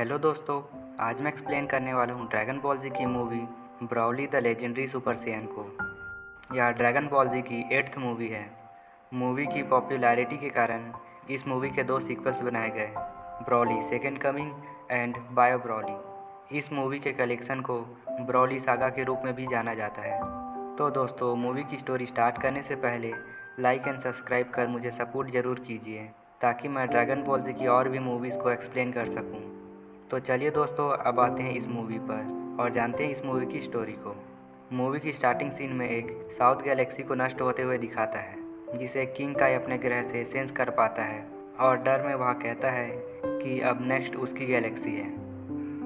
Hello दोस्तों, आज मैं एक्सप्लेन करने वाला हूँ ड्रैगन बॉल जी की movie Broly the legendary super Saiyan को। यह ड्रैगन बॉल जी की 8th मूवी है। मूवी की पॉपुलैरिटी के कारण इस मूवी के 2 सीक्वल्स बनाए गए, Broly second coming and bio Broly. इस मूवी के कलेक्शन को ब्रॉली सागा के रूप में भी जाना जाता है। तो दोस्तों, मूवी की स्टोरी स्टार्ट करने से पहले लाइक एंड सब्सक्राइब कर मुझे सपोर्ट ज़रूर कीजिए, ताकि मैं ड्रैगन बॉल जी की और भी मूवीज़ को एक्सप्लेन कर सकूँ। तो चलिए दोस्तों, अब आते हैं इस मूवी पर और जानते हैं इस मूवी की स्टोरी को। मूवी की स्टार्टिंग सीन में एक साउथ गैलेक्सी को नष्ट होते हुए दिखाता है, जिसे किंग काई अपने ग्रह से सेंस कर पाता है और डर में वह कहता है कि अब नेक्स्ट उसकी गैलेक्सी है।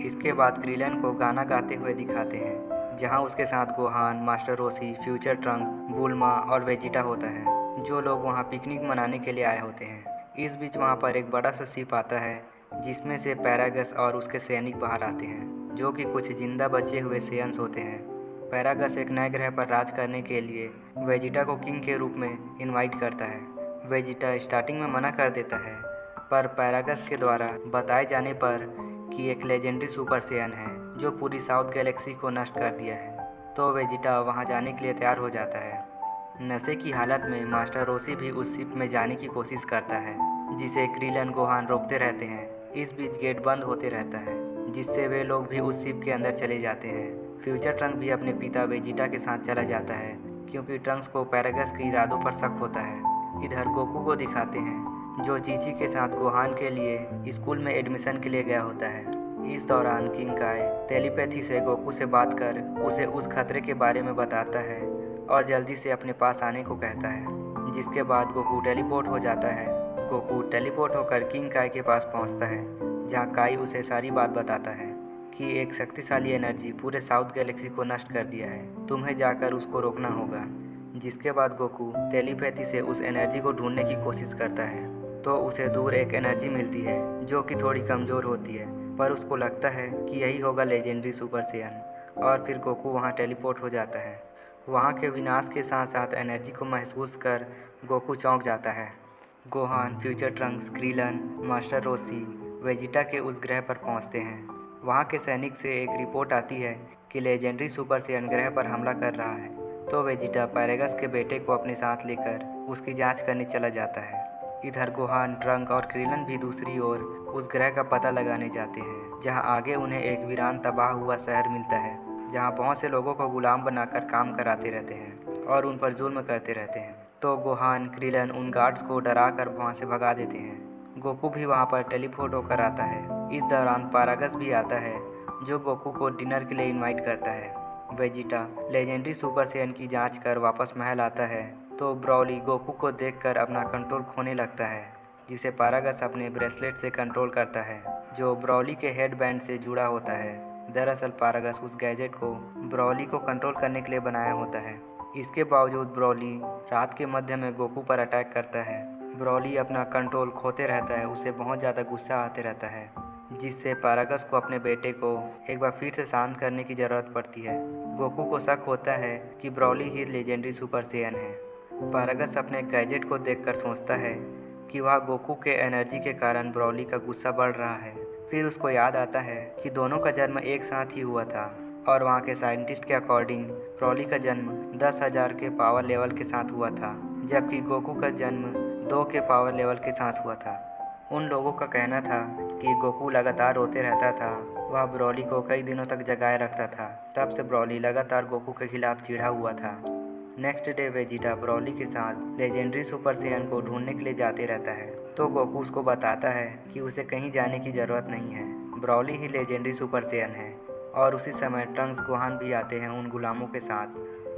इसके बाद क्रिलन को गाना गाते हुए दिखाते हैं, जहां उसके साथ Gohan, master Roshi, future Trunks, Bulma और वेजिटा होता है, जो लोग वहां पिकनिक मनाने के लिए आए होते हैं। इस बीच वहां पर एक बड़ा सा शिप आता है, जिसमें से पैरागस और उसके सैनिक बाहर आते हैं, जो कि कुछ जिंदा बचे हुए सेयन्स होते हैं। पैरागस एक नए ग्रह पर राज करने के लिए वेजिटा को किंग के रूप में इनवाइट करता है। वेजिटा स्टार्टिंग में मना कर देता है, पर पैरागस के द्वारा बताए जाने पर कि एक लेजेंडरी सुपर सैयन है जो पूरी साउथ गैलेक्सी को नष्ट कर दिया है, तो वेजिटा वहां जाने के लिए तैयार हो जाता है। नशे की हालत में मास्टर रोसी भी उस शिप में जाने की कोशिश करता है, जिसे क्रिलन गोहान रोकते रहते हैं। इस बीच गेट बंद होते रहता है, जिससे वे लोग भी उस शिप के अंदर चले जाते हैं। फ्यूचर ट्रंक भी अपने पिता वेजिटा के साथ चला जाता है, क्योंकि ट्रंक्स को पैरागस के इरादों पर शक होता है। इधर गोकू को दिखाते हैं, जो चीची के साथ गोहान के लिए स्कूल में एडमिशन के लिए गया होता है। इस दौरान किंग काई टेलीपैथी से गोकू से बात कर उसे उस खतरे के बारे में बताता है और जल्दी से अपने पास आने को कहता है, जिसके बाद गोकू टेलीपोर्ट हो जाता है। गोकू टेलीपोर्ट होकर किंग काई के पास पहुंचता है, जहां काई उसे सारी बात बताता है कि एक शक्तिशाली एनर्जी पूरे साउथ गैलेक्सी को नष्ट कर दिया है, तुम्हें जाकर उसको रोकना होगा। जिसके बाद गोकू टेलीपैथी से उस एनर्जी को ढूंढने की कोशिश करता है, तो उसे दूर एक एनर्जी मिलती है जो कि थोड़ी कमज़ोर होती है, पर उसको लगता है कि यही होगा लेजेंडरी सुपर सैयन, और फिर गोकू वहाँ टेलीपोर्ट हो जाता है। वहाँ के विनाश के साथ साथ एनर्जी को महसूस कर गोकू चौंक जाता है। Gohan, future Trunks, Krillin, Master Roshi Vegeta के उस ग्रह पर पहुँचते हैं। वहाँ के सैनिक से एक रिपोर्ट आती है कि लेजेंडरी सुपर सैयन ग्रह पर हमला कर रहा है, तो वेजिटा पैरागस के बेटे को अपने साथ लेकर उसकी जांच करने चला जाता है। इधर गोहान, ट्रंक और क्रिलन भी दूसरी ओर उस ग्रह का पता लगाने जाते हैं, जहां आगे उन्हें एक वीरान तबाह हुआ शहर मिलता है, जहां बहुत से लोगों को गुलाम बनाकर काम कराते रहते हैं और उन पर जुल्म करते रहते हैं। तो गोहान, क्रिलन उन गार्ड्स को डरा कर वहाँ से भगा देते हैं। गोकू भी वहाँ पर टेलीपोर्ट होकर आता है। इस दौरान पैरागस भी आता है, जो गोकू को डिनर के लिए इनवाइट करता है। वेजिटा लेजेंडरी सुपर सैयन की जांच कर वापस महल आता है, तो ब्रॉली गोकू को देखकर अपना कंट्रोल खोने लगता है, जिसे पैरागस अपने ब्रेसलेट से कंट्रोल करता है, जो ब्रॉली के हेड बैंड से जुड़ा होता है। दरअसल पैरागस उस गैजेट को ब्रॉली को कंट्रोल करने के लिए बनाया होता है। इसके बावजूद ब्रॉली रात के मध्य में गोकू पर अटैक करता है। ब्रॉली अपना कंट्रोल खोते रहता है, उसे बहुत ज़्यादा गुस्सा आते रहता है, जिससे पैरागस को अपने बेटे को एक बार फिर से शांत करने की ज़रूरत पड़ती है। गोकू को शक होता है कि ब्रॉली ही लेजेंडरी सुपर सैयन है। पैरागस अपने गैजेट को देखकर सोचता है कि वह गोकू के एनर्जी के कारण ब्रॉली का गुस्सा बढ़ रहा है। फिर उसको याद आता है कि दोनों का जन्म एक साथ ही हुआ था, और वहाँ के साइंटिस्ट के अकॉर्डिंग ब्रॉली का जन्म 10,000 के पावर लेवल के साथ हुआ था, जबकि गोकू का जन्म 2 के पावर लेवल के साथ हुआ था। उन लोगों का कहना था कि गोकू लगातार रोते रहता था, वह ब्रॉली को कई दिनों तक जगाए रखता था। तब से ब्रॉली लगातार गोकू के खिलाफ चिढ़ा हुआ था। नेक्स्ट डे वेजिटा ब्रॉली के साथ लेजेंडरी सुपर सैयन को ढूंढने के लिए जाते रहता है, तो गोकू उसको बताता है कि उसे कहीं जाने की ज़रूरत नहीं है, ब्रॉली ही लेजेंडरी सुपर सैयन है। और उसी समय ट्रंक्स गोहान भी आते हैं उन गुलामों के साथ,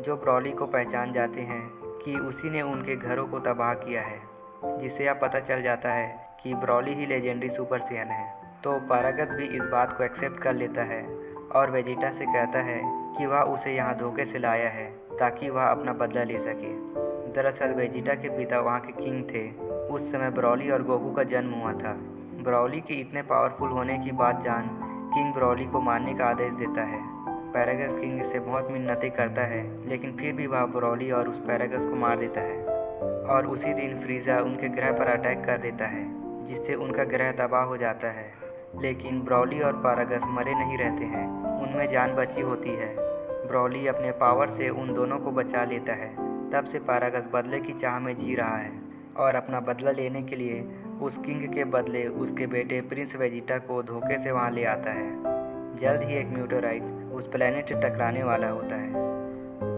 जो ब्रॉली को पहचान जाते हैं कि उसी ने उनके घरों को तबाह किया है, जिससे यह पता चल जाता है कि ब्रॉली ही लेजेंडरी सुपर सैयन है। तो पैरागस भी इस बात को एक्सेप्ट कर लेता है और वेजिटा से कहता है कि वह उसे यहाँ धोखे से लाया है, ताकि वह अपना बदला ले सके। दरअसल वेजिटा के पिता वहाँ के किंग थे। उस समय ब्रॉली और गोकू का जन्म हुआ था। ब्रॉली के इतने पावरफुल होने की बात जान किंग ब्रॉली को मारने का आदेश देता है। पैरागस किंग से बहुत मिन्नतें करता है, लेकिन फिर भी वह ब्रॉली और उस पैरागस को मार देता है। और उसी दिन फ्रीजा उनके ग्रह पर अटैक कर देता है, जिससे उनका ग्रह तबाह हो जाता है। लेकिन ब्रॉली और पारागस मरे नहीं रहते हैं, उनमें जान बची होती है। ब्रॉली अपने पावर से उन दोनों को बचा लेता है। तब से पारागस बदले की चाह में जी रहा है और अपना बदला लेने के लिए उस किंग के बदले उसके बेटे प्रिंस वेजिटा को धोखे से वहाँ ले आता है। जल्द ही एक मीटोराइट उस प्लेनेट से टकराने वाला होता है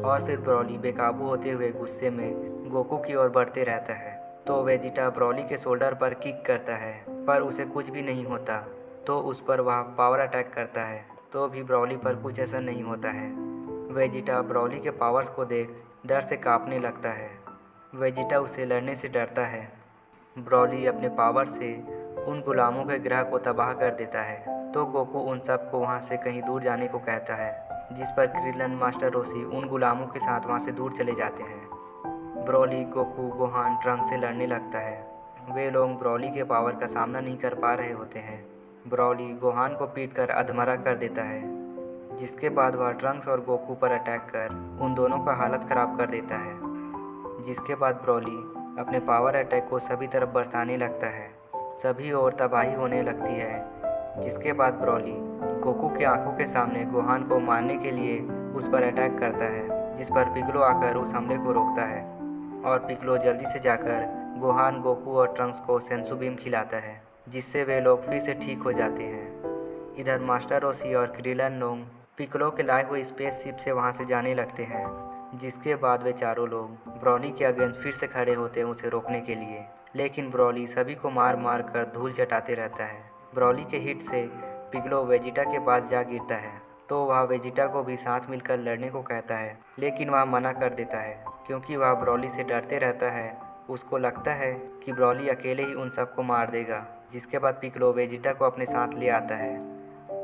और फिर ब्रॉली बेकाबू होते हुए गुस्से में गोकू की ओर बढ़ते रहता है। तो वेजिटा ब्रॉली के शोल्डर पर किक करता है पर उसे कुछ भी नहीं होता। तो उस पर वह पावर अटैक करता है तो भी ब्रॉली पर कुछ असर नहीं होता है। वेजिटा ब्रॉली के पावर्स को देख डर से कांपने लगता है। वेजिटा उससे लड़ने से डरता है। ब्रॉली अपने पावर से उन गुलामों के ग्रह को तबाह कर देता है। तो गोकू उन सब को वहाँ से कहीं दूर जाने को कहता है, जिस पर क्रिलन मास्टर रोशी उन गुलामों के साथ वहाँ से दूर चले जाते हैं। ब्रॉली, गोकू, गोहान ट्रंक से लड़ने लगता है। वे लोग ब्रॉली के पावर का सामना नहीं कर पा रहे होते हैं। ब्रॉली गोहान को पीट कर अधमरा कर देता है, जिसके बाद वह ट्रंक्स और गोकू पर अटैक कर उन दोनों का हालत ख़राब कर देता है। जिसके बाद ब्रॉली अपने पावर अटैक को सभी तरफ बरसाने लगता है। सभी ओर तबाही होने लगती है। जिसके बाद ब्रॉली गोकू की आंखों के सामने गोहान को मारने के लिए उस पर अटैक करता है, जिस पर पिगलो आकर उस हमले को रोकता है और पिगलो जल्दी से जाकर गोहान, गोकू और ट्रंक्स को सेंसु बीम खिलाता है, जिससे वे लोग फिर से ठीक हो जाते हैं। इधर मास्टर रोशी और क्रिलन लोग पिगलो के लाए हुए स्पेसशिप से वहाँ से जाने लगते हैं। जिसके बाद वे चारों लोग ब्रॉली के अगेंस्ट फिर से खड़े होते हैं उसे रोकने के लिए, लेकिन ब्रॉली सभी को मार मार कर धूल चटाते रहता है। ब्रॉली के हिट से पिगलो वेजिटा के पास जा गिरता है तो वह वेजिटा को भी साथ मिलकर लड़ने को कहता है, लेकिन वह मना कर देता है क्योंकि वह ब्रॉली से डरते रहता है। उसको लगता है कि ब्रॉली अकेले ही उन सबको मार देगा। जिसके बाद पिगलो वेजिटा को अपने साथ ले आता है।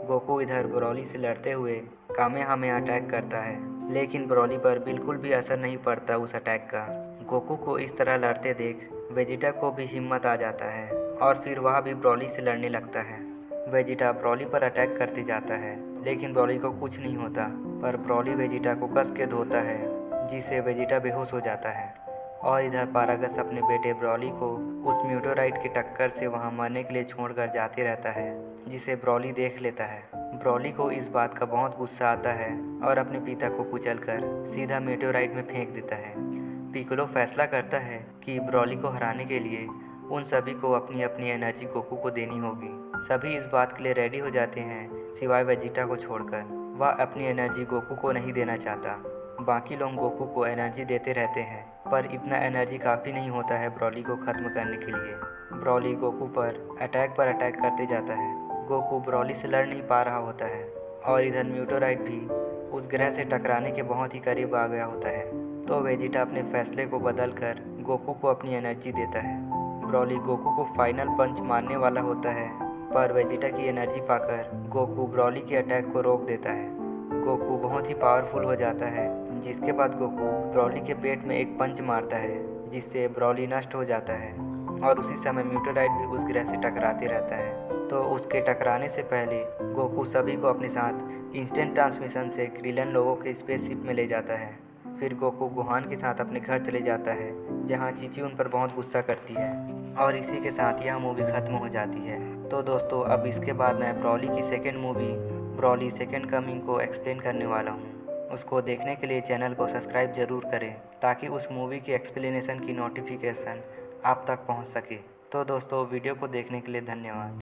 गोकू इधर ब्रॉली से लड़ते हुए कामेहामेहा अटैक करता है, लेकिन ब्रॉली पर बिल्कुल भी असर नहीं पड़ता उस अटैक का। गोकू को इस तरह लड़ते देख वेजिटा को भी हिम्मत आ जाता है और फिर वह भी ब्रॉली से लड़ने लगता है। वेजिटा ब्रॉली पर अटैक करते जाता है, लेकिन ब्रॉली को कुछ नहीं होता, पर ब्रॉली वेजिटा को कस के धोता है, जिससे वेजिटा बेहोश हो जाता है। और इधर पारागस अपने बेटे ब्रॉली को उस मीटोराइट की टक्कर से वहां मरने के लिए छोड़कर जाते रहता है, जिसे ब्रॉली देख लेता है। ब्रॉली को इस बात का बहुत गुस्सा आता है और अपने पिता को कुचलकर सीधा मीटोराइट में फेंक देता है। पिकोलो फैसला करता है कि ब्रॉली को हराने के लिए उन सभी को अपनी अपनी एनर्जी गोकू को देनी होगी। सभी इस बात के लिए रेडी हो जाते हैं सिवाय वेजिटा को छोड़कर। वह अपनी एनर्जी गोकू को नहीं देना चाहता। बाकी लोग गोकू को एनर्जी देते रहते हैं, पर इतना एनर्जी काफ़ी नहीं होता है ब्रॉली को ख़त्म करने के लिए। ब्रॉली गोकू पर अटैक करते जाता है। गोकू ब्रॉली से लड़ नहीं पा रहा होता है और इधर मीटोराइट भी उस ग्रह से टकराने के बहुत ही करीब आ गया होता है। तो वेजिटा अपने फैसले को बदल कर गोकू को अपनी एनर्जी देता है। ब्रॉली गोकू को फाइनल पंच मारने वाला होता है, पर वेजिटा की एनर्जी पाकर गोकू ब्रॉली के अटैक को रोक देता है। गोकू बहुत ही पावरफुल हो जाता है, जिसके बाद गोकू ब्रॉली के पेट में एक पंच मारता है, जिससे ब्रॉली नष्ट हो जाता है। और उसी समय मीटोराइट भी उस ग्रह से टकराते रहता है। तो उसके टकराने से पहले गोकू सभी को अपने साथ इंस्टेंट ट्रांसमिशन से क्रिलन लोगों के स्पेसशिप में ले जाता है। फिर गोकू गोहान के साथ अपने घर चले जाता है, जहाँ चीची उन पर बहुत गुस्सा करती है। और इसी के साथ यह मूवी ख़त्म हो जाती है। तो दोस्तों, अब इसके बाद मैं ब्रॉली की second movie Broly second coming को एक्सप्लेन करने वाला हूँ। उसको देखने के लिए चैनल को सब्सक्राइब ज़रूर करें, ताकि उस मूवी की एक्सप्लेनेशन की नोटिफिकेशन आप तक पहुँच सके। तो दोस्तों, वीडियो को देखने के लिए धन्यवाद।